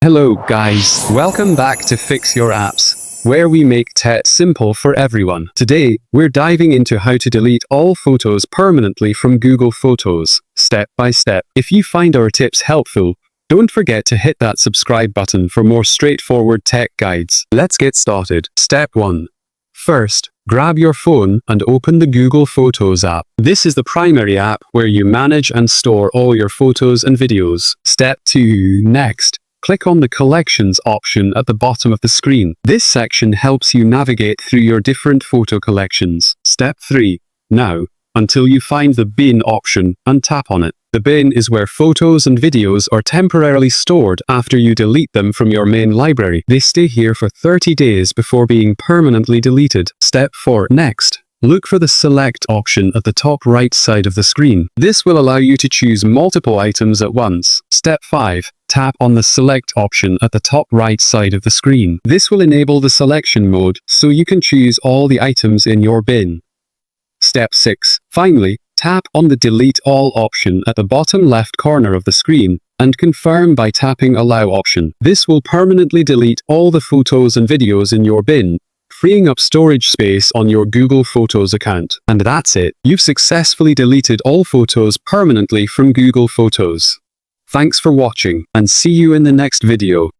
Hello guys, welcome back to Fix Your Apps, where we make tech simple for everyone. Today, we're diving into how to delete all photos permanently from Google Photos, step by step. If you find our tips helpful, don't forget to hit that subscribe button for more straightforward tech guides. Let's get started. Step 1. First, grab your phone and open the Google Photos app. This is the primary app where you manage and store all your photos and videos. Step 2. Next, click on the Collections option at the bottom of the screen. This section helps you navigate through your different photo collections. Step 3. Now, until you find the Bin option and tap on it. The bin is where photos and videos are temporarily stored after you delete them from your main library. They stay here for 30 days before being permanently deleted. Step 4. Next, look for the Select option at the top right side of the screen. This will allow you to choose multiple items at once. Step 5. Tap on the Select option at the top right side of the screen. This will enable the selection mode so you can choose all the items in your bin. Step 6. Finally, tap on the Delete All option at the bottom left corner of the screen and confirm by tapping Allow option. This will permanently delete all the photos and videos in your bin, freeing up storage space on your Google Photos account. And that's it. You've successfully deleted all photos permanently from Google Photos. Thanks for watching, and see you in the next video.